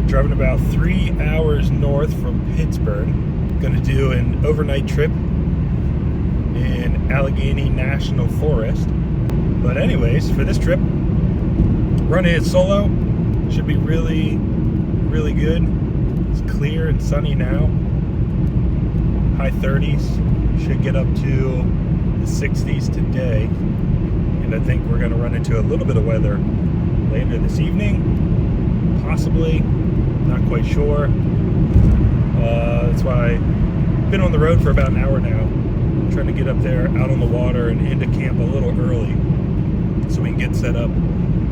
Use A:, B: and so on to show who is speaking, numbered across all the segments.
A: Driving about 3 hours north from Pittsburgh. Gonna do an overnight trip in Allegheny National Forest. But anyways, for this trip, running it solo. Should be really, really good. It's clear and sunny now. High 30s. Should get up to the 60s today. And I think we're gonna run into a little bit of weather later this evening. Possibly. Not quite sure. That's why I've been on the road for about an hour now, trying to get up there out on the water and into camp a little early so we can get set up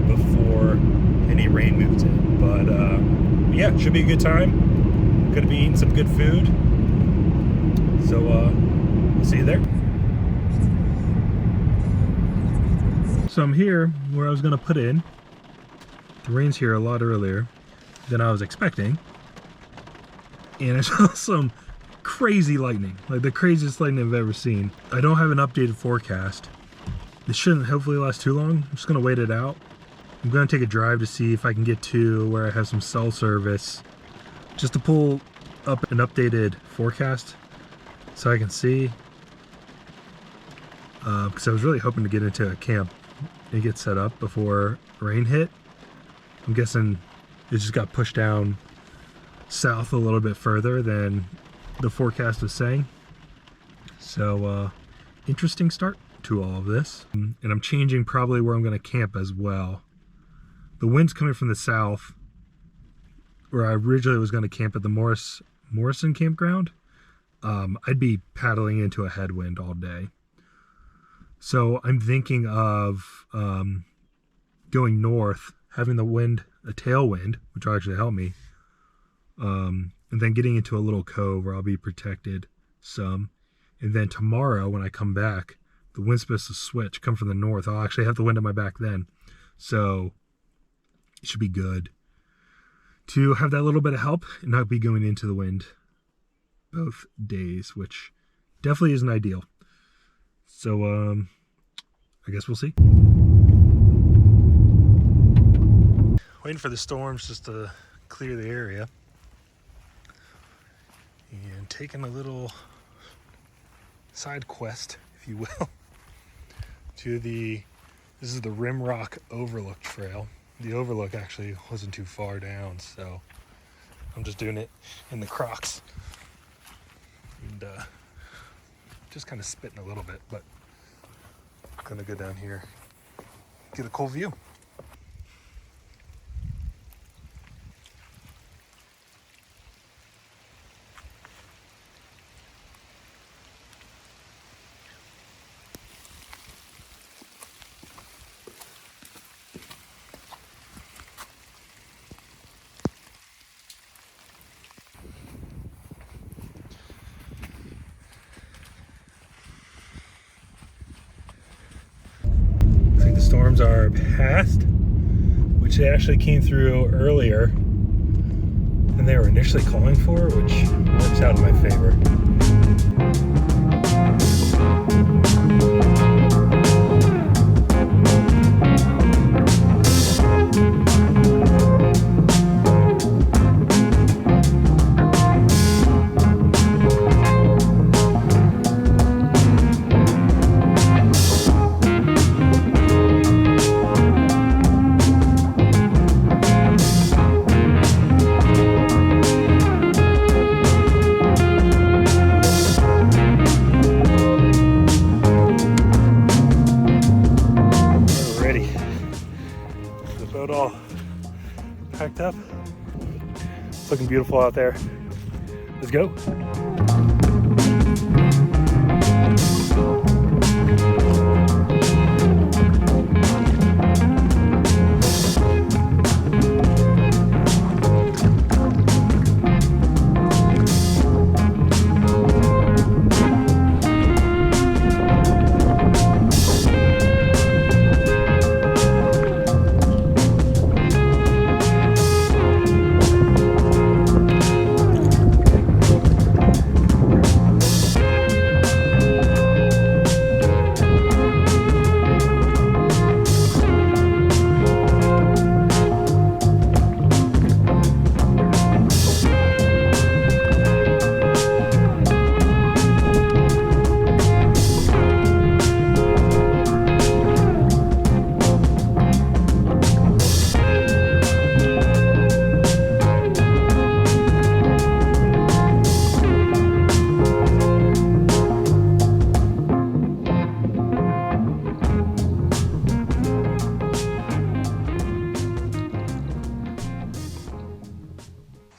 A: before any rain moves in. But yeah, should be a good time. Gonna be eating some good food. So we'll see you there. So I'm here where I was gonna put in. The rain's here a lot earlier than I was expecting, and I saw some crazy lightning, like the craziest lightning I've ever seen. I don't have an updated forecast. This shouldn't hopefully last too long. I'm just gonna wait it out. I'm gonna take a drive to see if I can get to where I have some cell service, just to pull up an updated forecast so I can see, because I was really hoping to get into a camp and get set up before rain hit. I'm guessing it just got pushed down south a little bit further than the forecast was saying. So interesting start to all of this. And I'm changing probably where I'm going to camp as well. The wind's coming from the south, where I originally was going to camp at the Morrison campground. I'd be paddling into a headwind all day. So I'm thinking of going north, having the wind a tailwind, which will actually help me, and then getting into a little cove where I'll be protected some. And then tomorrow when I come back, the wind's supposed to switch, come from the north. I'll actually have the wind at my back then, so it should be good to have that little bit of help and not be going into the wind both days, which definitely isn't ideal. So I guess we'll see. Waiting for the storms just to clear the area, and taking a little side quest, if you will, to this is the Rimrock Overlook Trail. The overlook actually wasn't too far down, so I'm just doing it in the Crocs and just kind of spitting a little bit, but I'm gonna go down here, get a cool view. Storms are past, which they actually came through earlier than they were initially calling for, which works out in my favor. Packed up. It's looking beautiful out there. Let's go.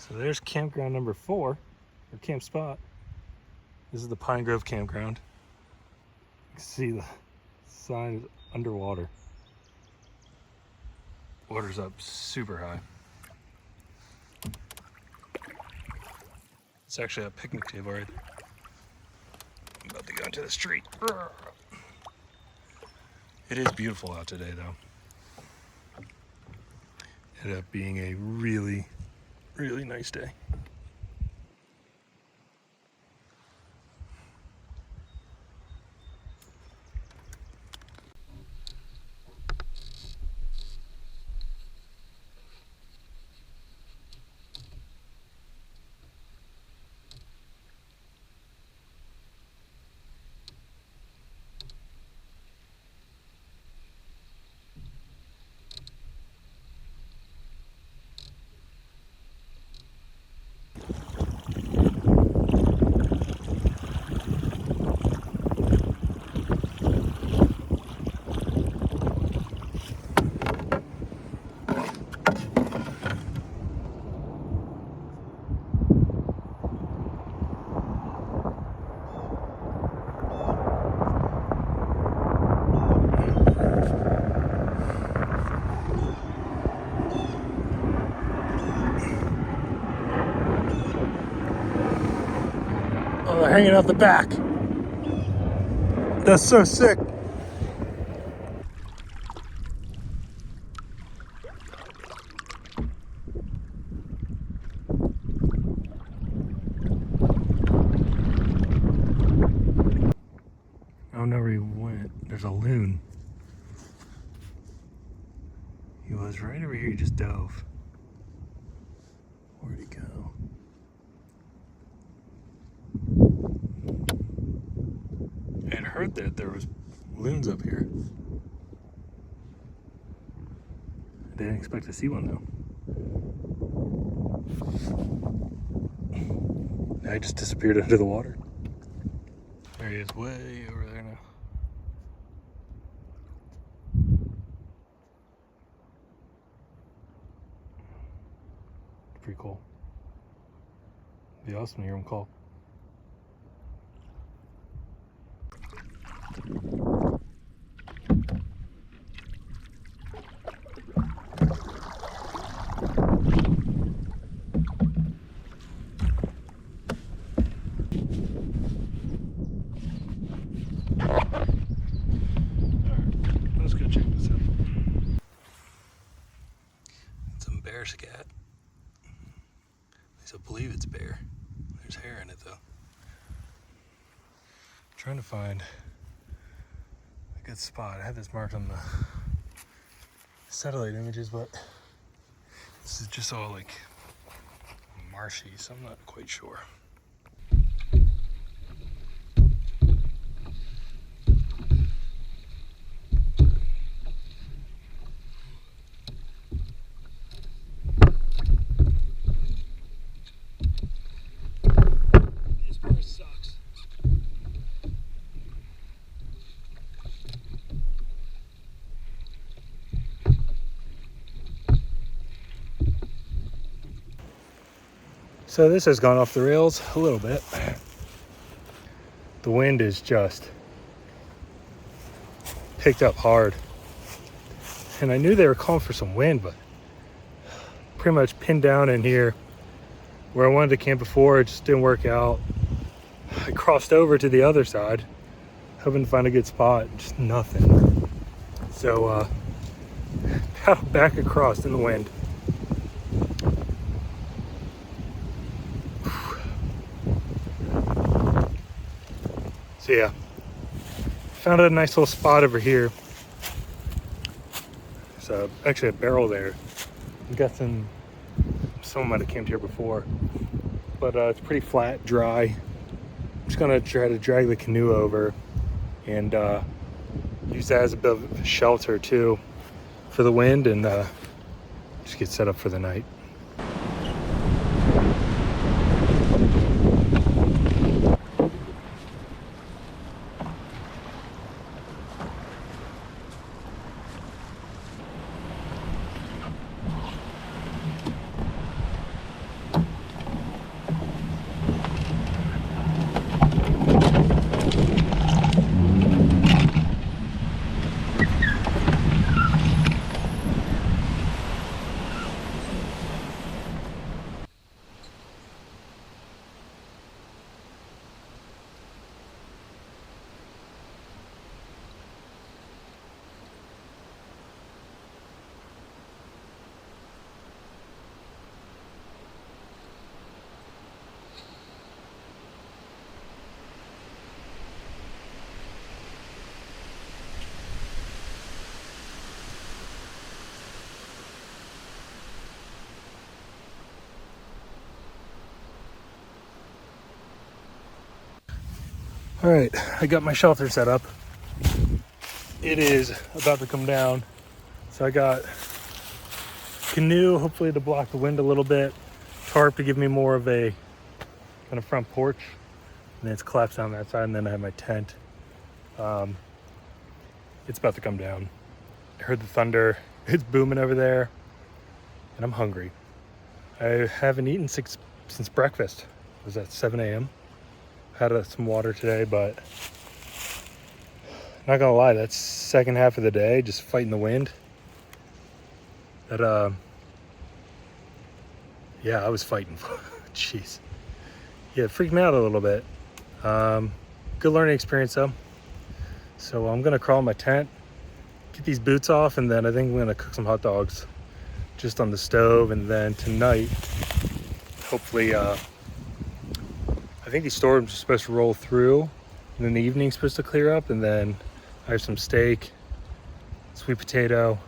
A: So there's campground number 4, or camp spot. This is the Pine Grove campground. You can see the sign is underwater. Water's up super high. It's actually a picnic table right there. I'm about to go into the street. It is beautiful out today though. Ended up being a really nice day. Oh, they're hanging out the back. That's so sick. I don't know where he went. There's a loon. He was right over here. He just dove. Where'd he go? I had heard that there was loons up here. I didn't expect to see one though. Now he just disappeared under the water. There he is, way over there now. Pretty cool. Be awesome to hear him call. Let's go check this out. Some bear scat. At least I believe it's bear. There's hair in it though. I'm trying to find a good spot. I had this marked on the satellite images, but this is just all like marshy, so I'm not quite sure. So this has gone off the rails a little bit. The wind is just picked up hard. And I knew they were calling for some wind, but pretty much pinned down in here where I wanted to camp before. It just didn't work out. I crossed over to the other side, hoping to find a good spot. Just nothing. So paddled back across in the wind. So yeah, found a nice little spot over here. There's actually a barrel there. I'm guessing someone might have camped here before, but it's pretty flat, dry. I'm just gonna try to drag the canoe over and use that as a bit of a shelter too for the wind, and just get set up for the night. All right, I got my shelter set up. It is about to come down. So I got canoe, hopefully to block the wind a little bit, tarp to give me more of a kind of front porch, and then it's collapsed on that side, and then I have my tent. It's about to come down. I heard the thunder, it's booming over there, and I'm hungry. I haven't eaten since breakfast. It was at 7 a.m. Had some water today, but not gonna lie, that's second half of the day, just fighting the wind. That yeah, I was fighting. Jeez. Yeah, it freaked me out a little bit. Good learning experience though. So I'm gonna crawl in my tent, get these boots off, and then I think I'm gonna cook some hot dogs just on the stove. And then tonight, hopefully, I think these storms are supposed to roll through, and then the evening's supposed to clear up, and then I have some steak, sweet potato,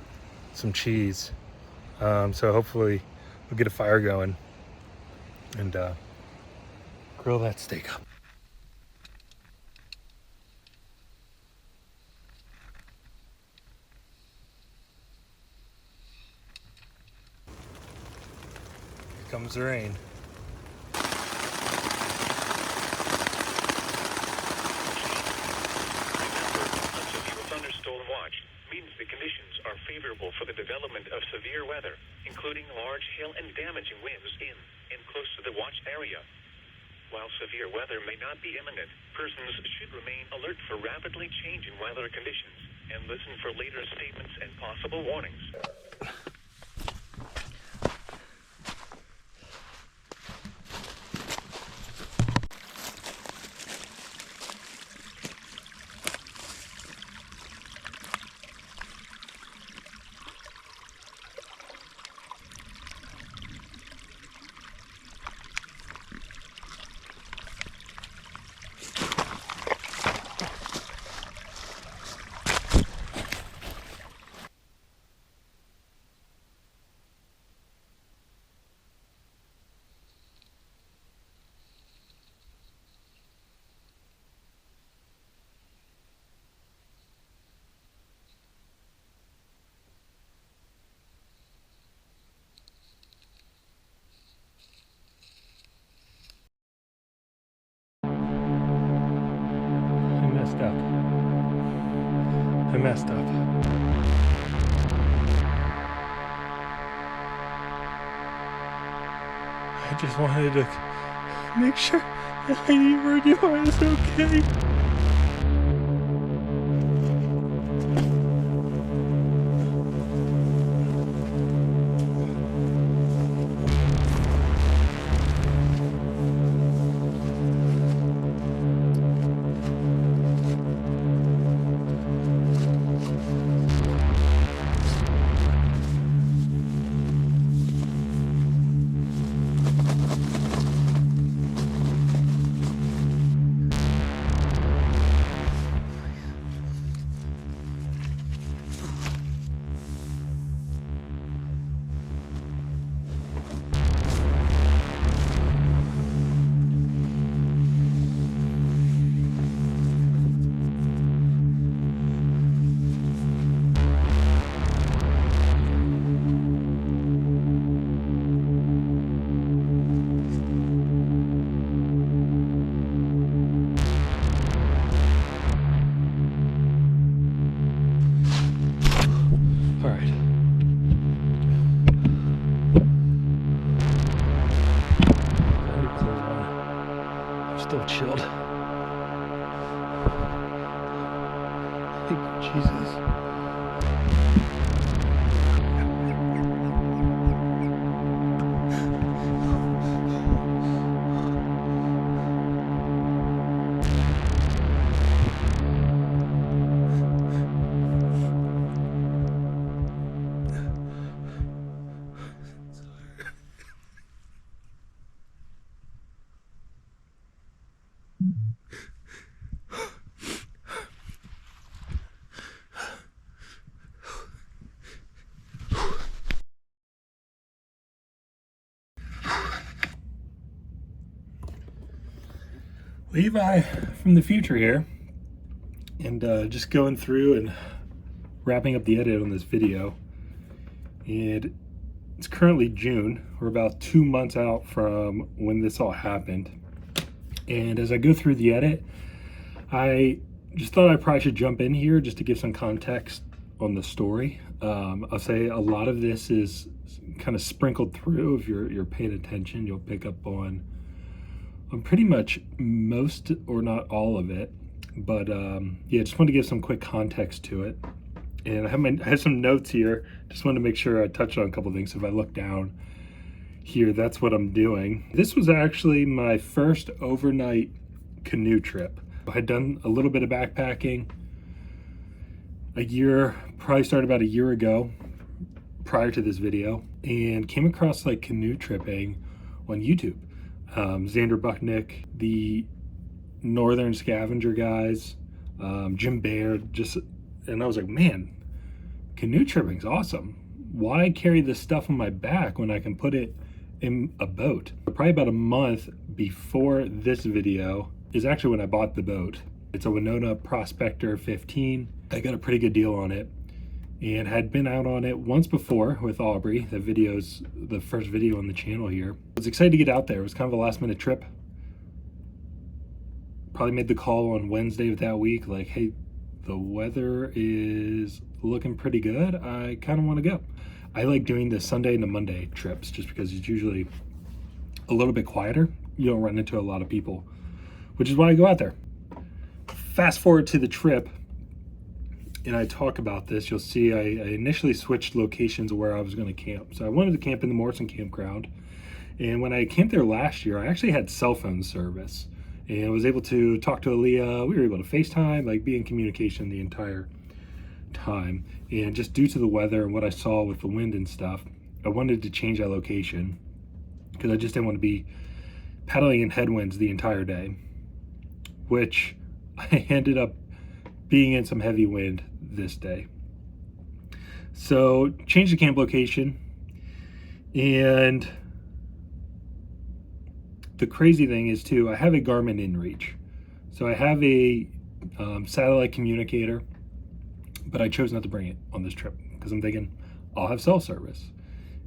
A: some cheese. So hopefully we'll get a fire going and grill that steak up. Here comes the rain.
B: The conditions are favorable for the development of severe weather, including large hail and damaging winds in and close to the watched area. While severe weather may not be imminent, persons should remain alert for rapidly changing weather conditions and listen for later statements and possible warnings.
A: I messed up. I I just wanted to make sure that you are okay. Still chilled. Thank you, Jesus. Levi from the future here, and just going through and wrapping up the edit on this video. And it's currently June. We're about 2 months out from when this all happened. And as I go through the edit, I just thought I probably should jump in here just to give some context on the story. I'll say a lot of this is kind of sprinkled through. If you're paying attention, you'll pick up on pretty much most or not all of it. But yeah, just wanted to give some quick context to it. And I have some notes here. Just wanted to make sure I touched on a couple things. If I look down here, that's what I'm doing. This was actually my first overnight canoe trip. I had done a little bit of backpacking probably started about a year ago prior to this video, and came across like canoe tripping on YouTube. Xander Bucknick, the Northern Scavenger guys, Jim Baird, and I was like, man, canoe tripping's awesome. Why carry this stuff on my back when I can put it in a boat? Probably about a month before this video is actually when I bought the boat. It's a Winona Prospector 15. I got a pretty good deal on it and had been out on it once before with Aubrey. The video's the first video on the channel here. I was excited to get out there. It was kind of a last minute trip. Probably made the call on Wednesday of that week, like, hey, the weather is looking pretty good. I kind of want to go. I like doing the Sunday and the Monday trips just because it's usually a little bit quieter. You don't run into a lot of people, which is why I go out there. Fast forward to the trip, and I talk about this. You'll see I initially switched locations of where I was going to camp. So I wanted to camp in the Morrison campground. And when I camped there last year, I actually had cell phone service. And I was able to talk to Aaliyah. We were able to FaceTime, like be in communication the entire time. And just due to the weather and what I saw with the wind and stuff, I wanted to change that location because I just didn't want to be paddling in headwinds the entire day, which I ended up being in some heavy wind this day. So changed the camp location, and the crazy thing is too, I have a Garmin InReach. So I have a satellite communicator, but I chose not to bring it on this trip because I'm thinking I'll have cell service.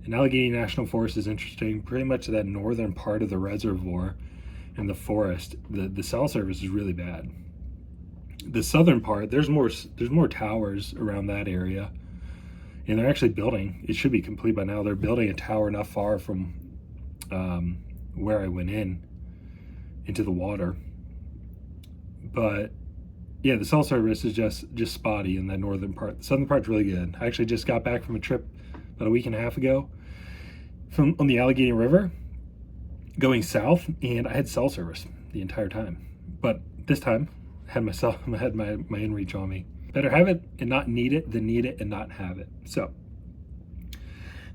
A: And Allegheny National Forest is interesting. Pretty much that northern part of the reservoir and the forest, the cell service is really bad. The southern part, there's more towers around that area, and they're actually building. It should be complete by now. They're building a tower not far from where I went into the water. But yeah, the cell service is just spotty in that northern part. The southern part's really good. I actually just got back from a trip about a week and a half ago on the Allegheny River going south, and I had cell service the entire time. But this time I had my inReach on me. Better have it and not need it than need it and not have it. So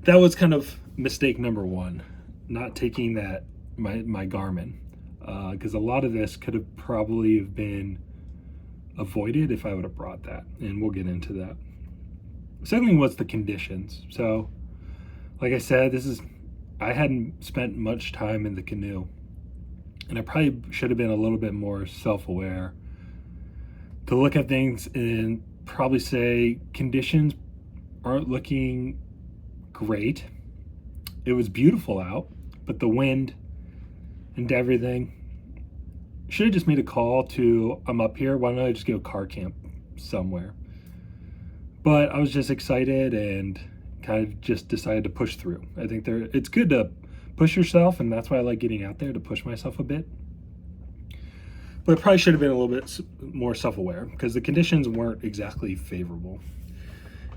A: that was kind of mistake number one, not taking that my Garmin, because a lot of this could have probably have been avoided if I would have brought that, and we'll get into that. Second thing was the conditions. So like I said, I hadn't spent much time in the canoe, and I probably should have been a little bit more self-aware to look at things and probably say conditions aren't looking great. It was beautiful out, but the wind and everything. Should have just made a call to, I'm up here, why don't I just go car camp somewhere? But I was just excited and kind of just decided to push through. I think it's good to push yourself, and that's why I like getting out there, to push myself a bit. But I probably should have been a little bit more self-aware because the conditions weren't exactly favorable.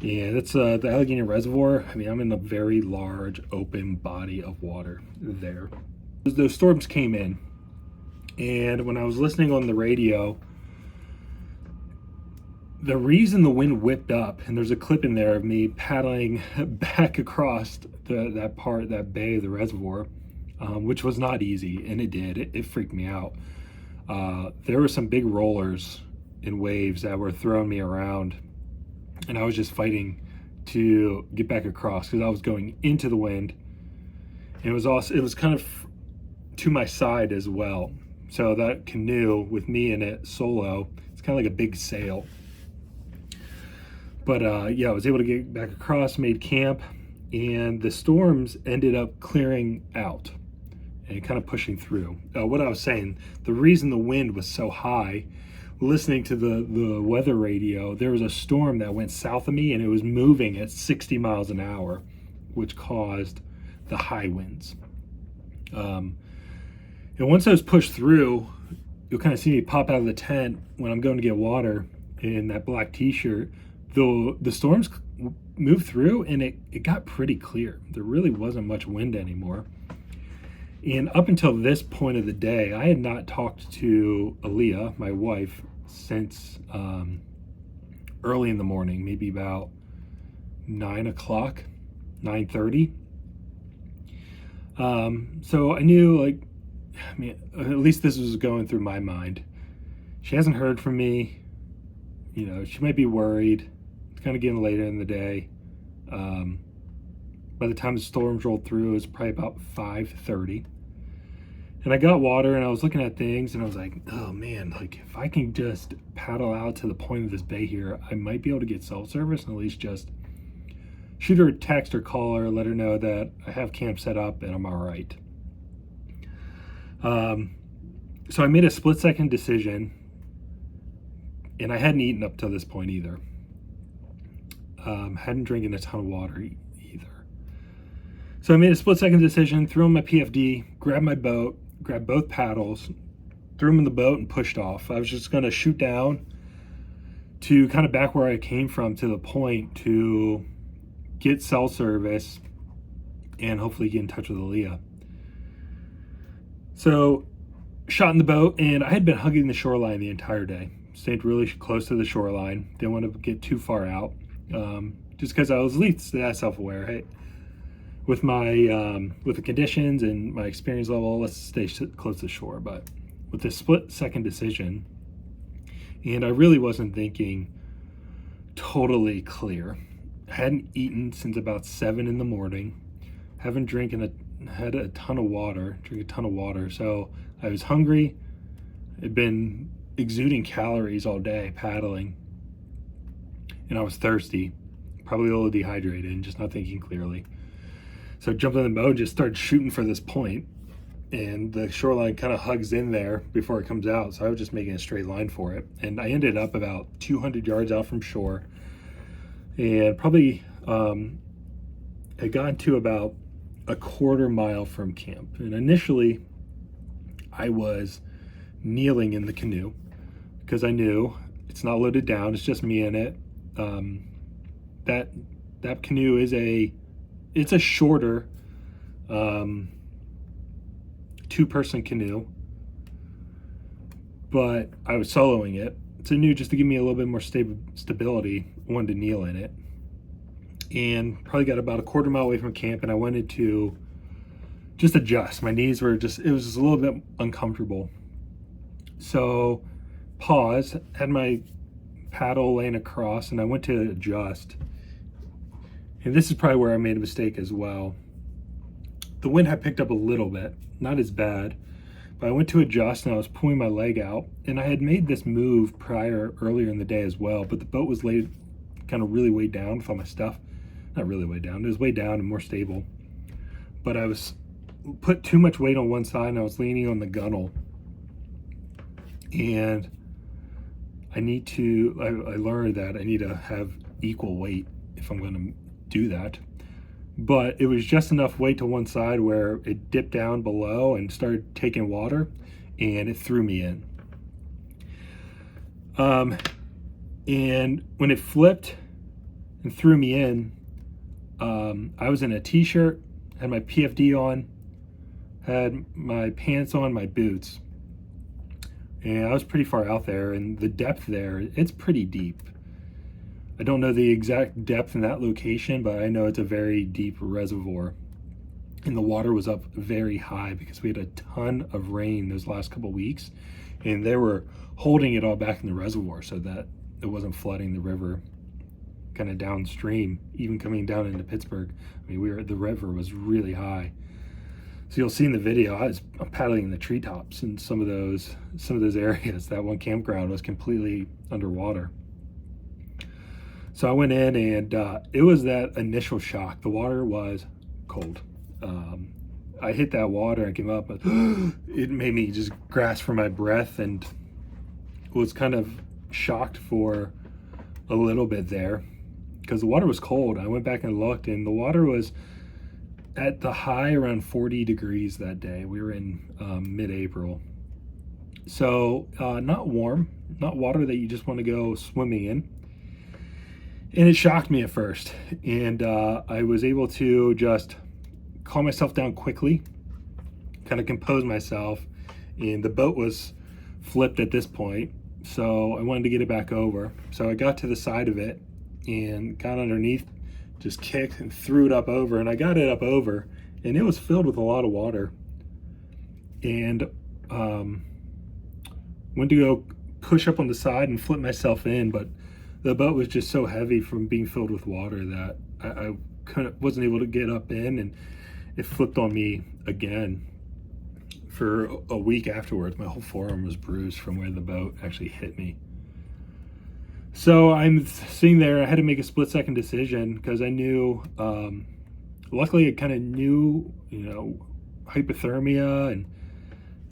A: And it's the Allegheny Reservoir. I mean, I'm in a very large open body of water there. Those storms came in, and when I was listening on the radio, the reason the wind whipped up, and there's a clip in there of me paddling back across that bay of the reservoir, which was not easy, and it freaked me out. There were some big rollers and waves that were throwing me around, and I was just fighting to get back across because I was going into the wind, and it was kind of to my side as well. So that canoe with me in it solo, it's kind of like a big sail. But yeah, I was able to get back across, made camp, and the storms ended up clearing out and kind of pushing through. What I was saying, the reason the wind was so high, listening to the weather radio, there was a storm that went south of me, and it was moving at 60 miles an hour, which caused the high winds. And once those pushed through, you'll kind of see me pop out of the tent when I'm going to get water in that black t-shirt. The storms moved through, and it got pretty clear. There really wasn't much wind anymore. And up until this point of the day, I had not talked to Aaliyah, my wife, since early in the morning, maybe about 9 o'clock, 9:30. So I knew, like, I mean, at least this was going through my mind. She hasn't heard from me. You know, she might be worried. It's kind of getting later in the day. By the time the storms rolled through, it was probably about 5:30. And I got water, and I was looking at things, and I was like, oh man, like if I can just paddle out to the point of this bay here, I might be able to get cell service and at least just shoot her a text or call her, let her know that I have camp set up and I'm all right. So I made a split-second decision, and I hadn't eaten up till this point either. Hadn't drinking a ton of water either. So I made a split-second decision, threw on my PFD, grabbed my boat, grabbed both paddles, threw them in the boat, and pushed off. I was just going to shoot down to kind of back where I came from to the point to get cell service and hopefully get in touch with Aaliyah. So shot in the boat, and I had been hugging the shoreline the entire day. Stayed really close to the shoreline. Didn't want to get too far out, just because I was at least that self-aware. Hey, with the conditions and my experience level, let's stay close to shore. But with this split-second decision, and I really wasn't thinking totally clear. I hadn't eaten since about 7 in the morning. Haven't had a ton of water, drink a ton of water. So I was hungry. I'd been exuding calories all day paddling, and I was thirsty, probably a little dehydrated and just not thinking clearly. So I jumped in the boat and just started shooting for this point, and the shoreline kind of hugs in there before it comes out. So I was just making a straight line for it, and I ended up about 200 yards out from shore, and probably had gotten to about a quarter mile from camp. And initially, I was kneeling in the canoe because I knew it's not loaded down, it's just me in it. That canoe is it's a shorter two-person canoe, but I was soloing it. So I knew just to give me a little bit more stability, I wanted to kneel in it. And probably got about a quarter mile away from camp, and I wanted to just adjust. My knees were it was just a little bit uncomfortable. So pause, had my paddle laying across, and I went to adjust. And this is probably where I made a mistake as well. The wind had picked up a little bit, not as bad, but I went to adjust and I was pulling my leg out, and I had made this move earlier in the day as well, but the boat was laid kind of really weighed down with all my stuff. Not really weighed down, it was weighed down and more stable. But I was put too much weight on one side and I was leaning on the gunnel. And I learned that I need to have equal weight if I'm going to do that. But it was just enough weight to one side where it dipped down below and started taking water, and it threw me in. And when it flipped and threw me in, I was in a t-shirt, had my PFD on, had my pants on, my boots, and I was pretty far out there, and the depth there, it's pretty deep. I don't know the exact depth in that location, but I know it's a very deep reservoir. And the water was up very high because we had a ton of rain those last couple weeks, and they were holding it all back in the reservoir so that it wasn't flooding the river kind of downstream, even coming down into Pittsburgh. I mean, the river was really high. So you'll see in the video, I'm paddling in the treetops in some of those areas. That one campground was completely underwater. So I went in, and it was that initial shock. The water was cold. I hit that water and came up, but it made me just grasp for my breath, and was kind of shocked for a little bit there because the water was cold. I went back and looked, and the water was at the high around 40 degrees that day. We were in mid-April. So not warm, not water that you just want to go swimming in. And it shocked me at first, and I was able to just calm myself down quickly, kind of compose myself, and the boat was flipped at this point, so I wanted to get it back over. So I got to the side of it and got underneath, just kicked and threw it up over, and I got it up over, and it was filled with a lot of water. And went to go push up on the side and flip myself in, but the boat was just so heavy from being filled with water that I wasn't able to get up in, and it flipped on me again. For a week afterwards, my whole forearm was bruised from where the boat actually hit me. So I'm sitting there, I had to make a split-second decision because I knew, luckily I kind of knew, hypothermia, and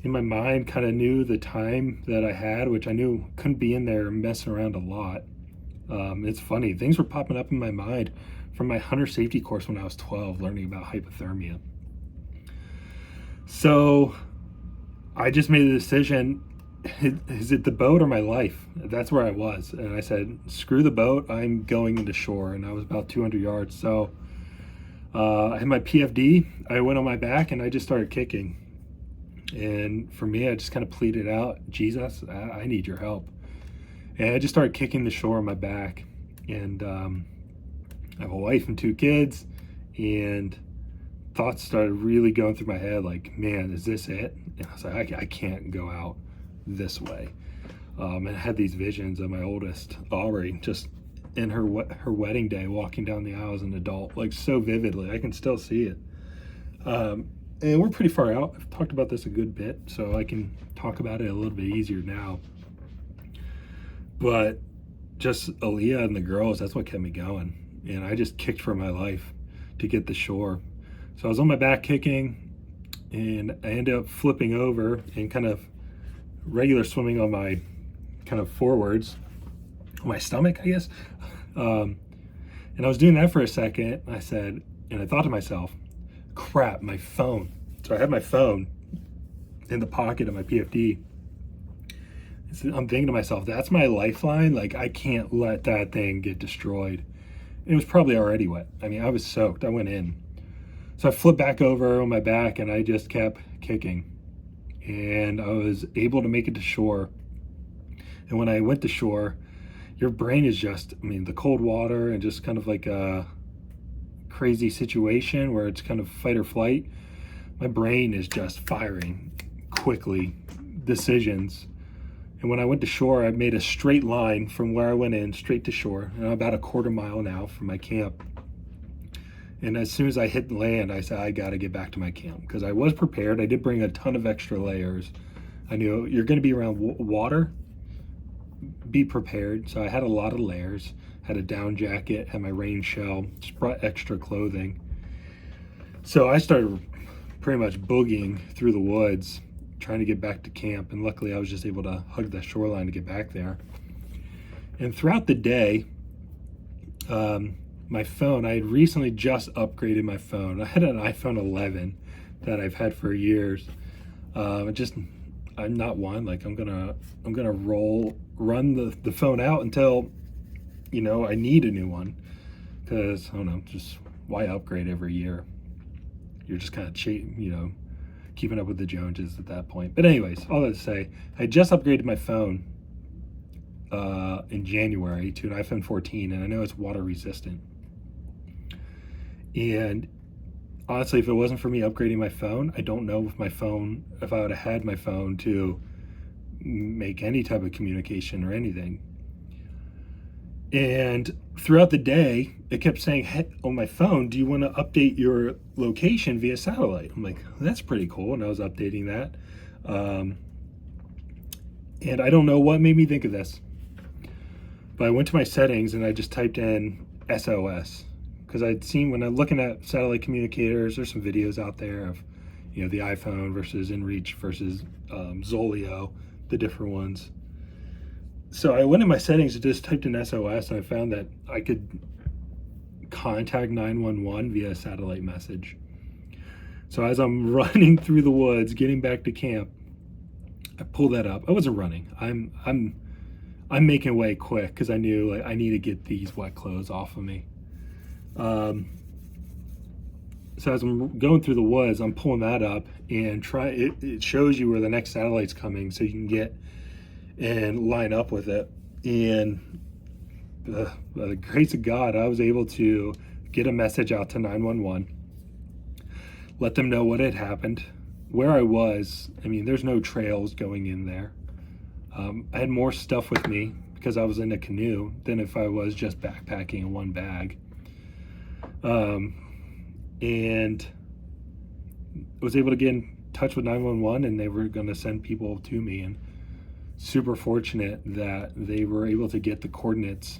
A: in my mind kind of knew the time that I had, which I knew couldn't be in there messing around a lot. It's funny, things were popping up in my mind from my hunter safety course when I was 12, learning about hypothermia. So I just made a decision, is it the boat or my life? That's where I was. And I said, screw the boat, I'm going into shore. And I was about 200 yards. So I had my PFD, I went on my back, and I just started kicking. And for me, I just kind of pleaded out, Jesus, I need your help. And I just started kicking the shore on my back. And I have a wife and 2 kids, and thoughts started really going through my head, like, man, is this it? And I was like, I can't go out this way. And I had these visions of my oldest, Aubrey, just in her wedding day, walking down the aisle as an adult, like so vividly. I can still see it. And we're pretty far out. I've talked about this a good bit, so I can talk about it a little bit easier now. But just Aaliyah and the girls, that's what kept me going. And I just kicked for my life to get the shore. So I was on my back kicking, and I ended up flipping over and kind of regular swimming on my kind of forwards, on my stomach, I guess. And I was doing that for a second. I said, and I thought to myself, crap, my phone. So I had my phone in the pocket of my PFD. I'm thinking to myself, that's my lifeline. Like, I can't let that thing get destroyed. It was probably already wet. I mean, I was soaked. I went in. So I flipped back over on my back and I just kept kicking. And I was able to make it to shore. And when I went to shore, your brain is just, I mean, the cold water and just kind of like a crazy situation where it's kind of fight or flight. My brain is just firing quickly decisions. And when I went to shore, I made a straight line from where I went in straight to shore. And I'm about a quarter mile now from my camp. And as soon as I hit land, I said, I got to get back to my camp because I was prepared. I did bring a ton of extra layers. I knew you're going to be around water. Be prepared. So I had a lot of layers. Had a down jacket, had my rain shell, just brought extra clothing. So I started pretty much boogieing through the woods, trying to get back to camp. And luckily I was just able to hug the shoreline to get back there. And throughout the day, my phone, I had recently just upgraded my phone. I had an iPhone 11 that I've had for years. I'm not one, like I'm gonna run the phone out until, you know, I need a new one. Because, I don't know, just why upgrade every year? You're just kind of keeping up with the Joneses at that point. But anyways, all that to say, I just upgraded my phone in January to an iPhone 14, and I know it's water resistant. And honestly, if it wasn't for me upgrading my phone, I don't know if I would have had my phone to make any type of communication or anything. And throughout the day, it kept saying, hey, on my phone, do you want to update your location via satellite? I'm like, that's pretty cool. And I was updating that. And I don't know what made me think of this, but I went to my settings and I just typed in SOS. Because I'd seen when I'm looking at satellite communicators, there's some videos out there of, you know, the iPhone versus InReach versus Zoleo, the different ones. So I went in my settings and just typed in SOS, and I found that I could contact 911 via satellite message. So as I'm running through the woods, getting back to camp, I pulled that up. I wasn't running. I'm making way quick because I knew, like, I need to get these wet clothes off of me. So as I'm going through the woods, I'm pulling that up and it shows you where the next satellite's coming, so you can get and line up with it. And by the grace of God, I was able to get a message out to 911, let them know what had happened, where I was. I mean, there's no trails going in there. I had more stuff with me because I was in a canoe than if I was just backpacking in one bag. And was able to get in touch with 911, and they were going to send people to me, and super fortunate that they were able to get the coordinates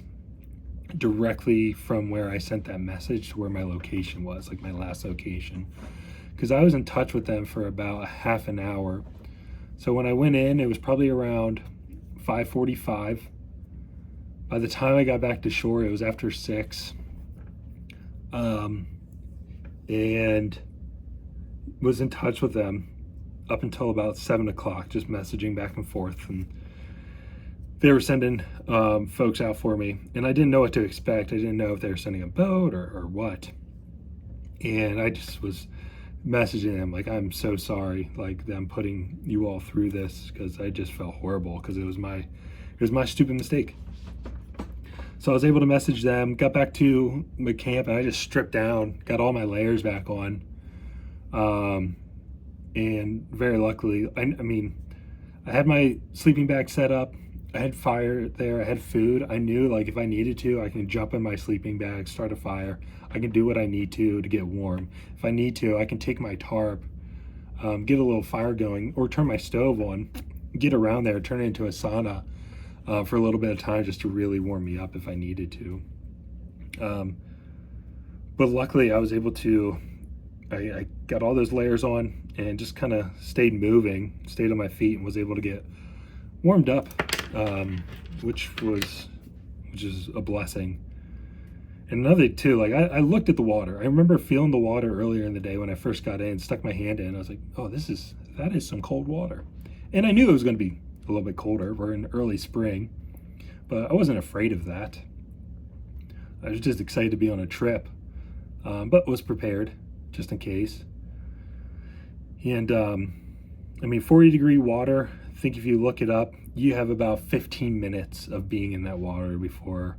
A: directly from where I sent that message to where my location was, like my last location, because I was in touch with them for about a half an hour. So when I went in, it was probably around 5:45. By the time I got back to shore, it was after 6. And was in touch with them up until about 7 o'clock, just messaging back and forth. And they were sending folks out for me, and I didn't know what to expect. I didn't know if they were sending a boat or what. And I just was messaging them like, I'm so sorry, like them putting you all through this, because I just felt horrible because it was my stupid mistake. So I was able to message them, got back to my camp, and I just stripped down, got all my layers back on. And very luckily, I mean, I had my sleeping bag set up, I had fire there, I had food. I knew, like, if I needed to, I can jump in my sleeping bag, start a fire. I can do what I need to get warm. If I need to, I can take my tarp, get a little fire going, or turn my stove on, get around there, turn it into a sauna. For a little bit of time, just to really warm me up if I needed to. But luckily I was able to, I got all those layers on and just kind of stayed on my feet, and was able to get warmed up, which is a blessing. And another too, like I looked at the water. I remember feeling the water earlier in the day when I first got in, stuck my hand in. I was like, oh, that is some cold water. And I knew it was going to be a little bit colder. We're in early spring, but I wasn't afraid of that. I was just excited to be on a trip, but was prepared just in case. And I mean, 40-degree water, I think if you look it up, you have about 15 minutes of being in that water before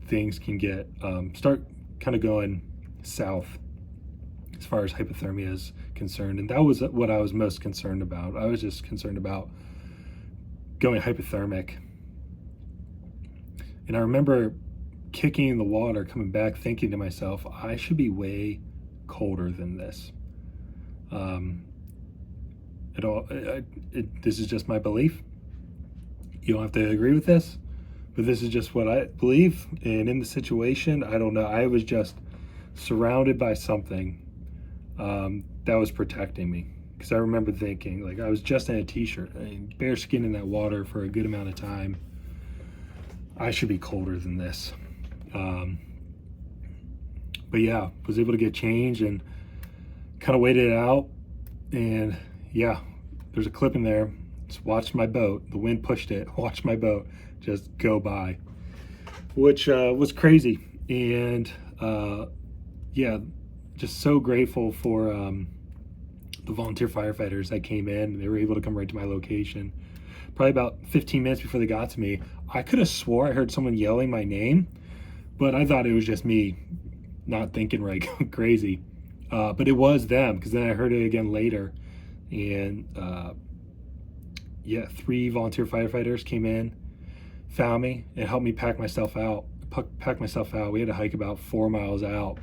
A: things can get start kind of going south as far as hypothermia is concerned. And that was what I was most concerned about. I was just concerned about going hypothermic. And I remember kicking in the water, coming back, thinking to myself, I should be way colder than this. This is just my belief. You don't have to agree with this, but this is just what I believe. And in the situation, I don't know. I was just surrounded by something that was protecting me. Because I remember thinking, like, I was just in a t-shirt, bare skin in that water for a good amount of time. I should be colder than this. But yeah, was able to get changed and kind of waited it out. And yeah, there's a clip in there. Just watched my boat. The wind pushed it. Watched my boat just go by, which was crazy. And yeah, just so grateful for the volunteer firefighters that came in. They were able to come right to my location. Probably about 15 minutes before they got to me, I could have swore I heard someone yelling my name, but I thought it was just me not thinking right, crazy. But it was them, because then I heard it again later. And yeah, 3 volunteer firefighters came in, found me, and helped me pack myself out. We had to hike about 4 miles out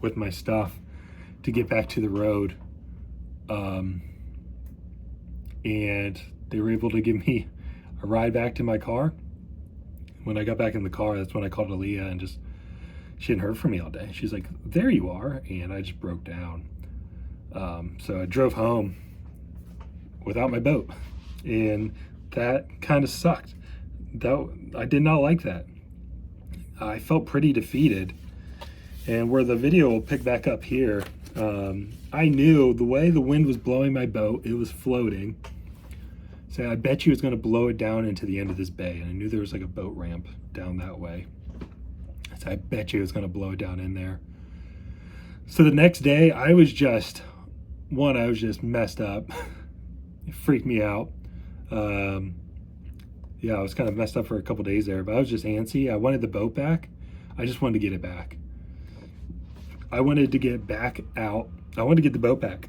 A: with my stuff to get back to the road. And they were able to give me a ride back to my car. When I got back in the car, that's when I called Aaliyah, and just, she hadn't heard from me all day. She's like, there you are. And I just broke down. So I drove home without my boat, and that kind of sucked. I did not like that. I felt pretty defeated. And where the video will pick back up here, I knew the way the wind was blowing my boat, it was floating. So I bet you it was going to blow it down into the end of this bay. And I knew there was like a boat ramp down that way. So I bet you it was going to blow it down in there. So the next day, I was just messed up. It freaked me out. Yeah, I was kind of messed up for a couple days there, but I was just antsy. I wanted the boat back. I just wanted to get it back. I wanted to get back out. I wanted to get the boat back.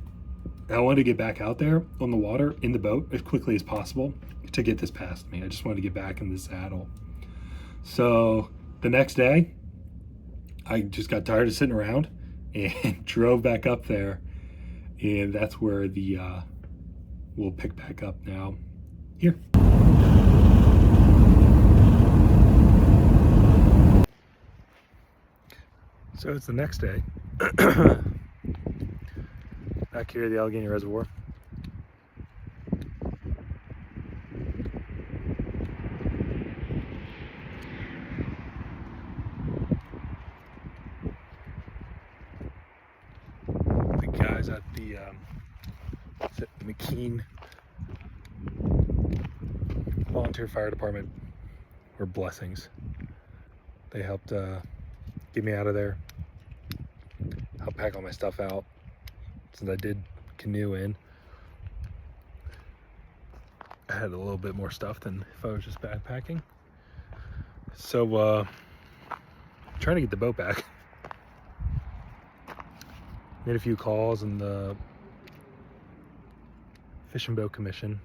A: I wanted to get back out there on the water in the boat as quickly as possible to get this past me. I just wanted to get back in the saddle. So the next day, I just got tired of sitting around and drove back up there. And that's where the we'll pick back up now here. So it's the next day. Back here at the Allegheny Reservoir. The guys at the McKean Volunteer Fire Department were blessings. They helped get me out of there, helped pack all my stuff out, since I did canoe in. I had a little bit more stuff than if I was just backpacking. So trying to get the boat back. Made a few calls, and the Fish and Boat Commission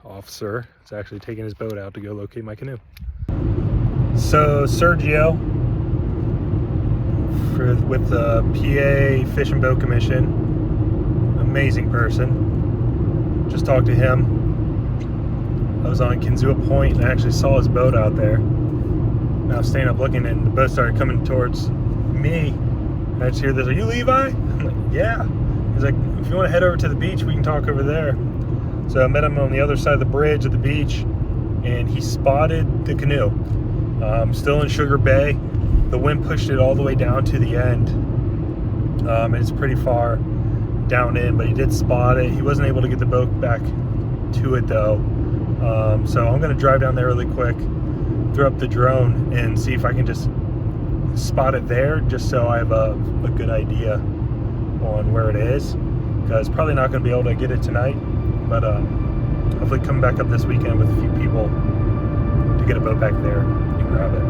A: officer is actually taking his boat out to go locate my canoe. So Sergio, with the PA Fish and Boat Commission, amazing person. Just talked to him. I was on Kinzua Point and I actually saw his boat out there. And I was staying up looking, and the boat started coming towards me. And I just hear this, "Are you Levi?" I'm like, "Yeah." He's like, "If you want to head over to the beach, we can talk over there." So I met him on the other side of the bridge at the beach, and he spotted the canoe. Still in Sugar Bay. The wind pushed it all the way down to the end. It's pretty far down in, but he did spot it. He wasn't able to get the boat back to it though. So I'm gonna drive down there really quick, throw up the drone and see if I can just spot it there, just so I have a good idea on where it is, because probably not gonna be able to get it tonight, but hopefully come back up this weekend with a few people to get a boat back there and grab it.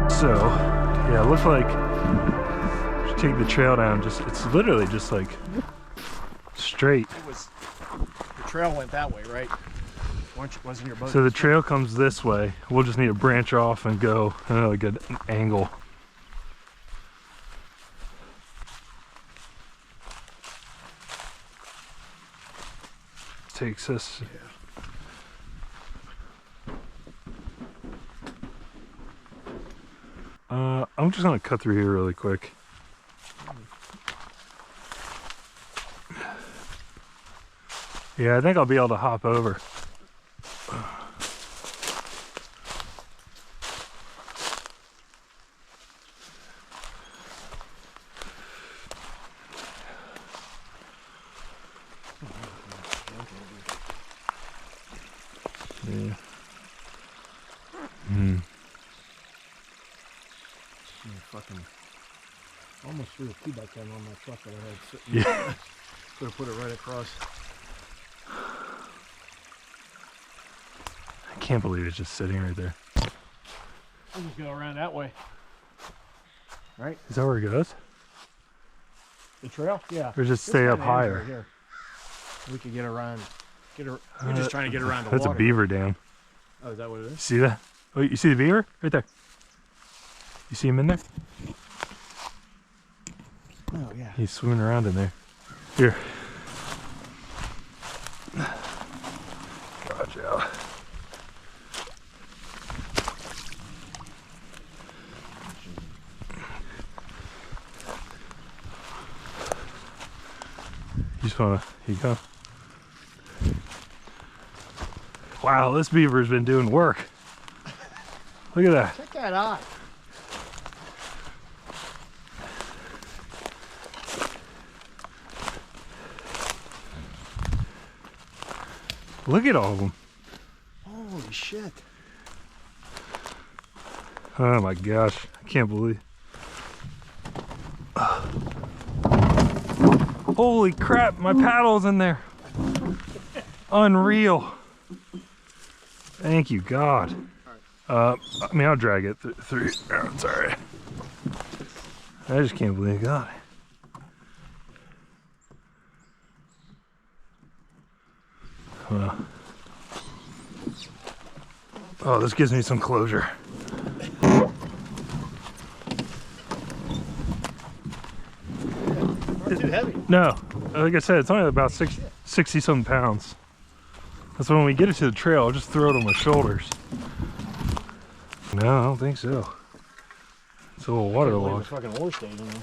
A: So yeah, it looks like just take the trail down, it's literally just like straight.
C: The trail went that way, right? Wasn't your boat?
A: So the trail comes this way. We'll just need to branch off and go another good angle. Takes us.
C: Yeah.
A: I'm just gonna cut through here really quick. Yeah, I think I'll be able to hop over. Yeah.
C: Fucking almost threw a 2x10 on my truck that I had sitting.
A: Yeah.
C: Could have put it right across.
A: I can't believe it's just sitting right there.
C: I'll just go around that way. Right?
A: Is that where it goes?
C: The trail? Yeah.
A: Or just stay up higher?
C: Right here. We could get around. We're just trying to get around the
A: That's
C: water.
A: a beaver dam.
C: Oh, is that what it is?
A: See that? Oh, you see the beaver? Right there. You see him in there?
C: Oh, yeah.
A: He's swimming around in there. Here. Gotcha. You just wanna, here you go. Wow, this beaver's been doing work. Look at that.
C: Check that eye.
A: Look at all of them.
C: Holy shit.
A: Oh my gosh, I can't believe. Holy crap, my paddle's in there. Unreal. Thank you, God. I mean, I'll drag it through. Oh, it's all right. I just can't believe I got it. Well, Oh, this gives me some closure.
C: Not too heavy.
A: No, like I said, it's only about 60-something pounds. That's when we get it to the trail, I'll just throw it on my shoulders. No, I don't think so. It's a little waterlogged.
C: The fucking oar stayed in there.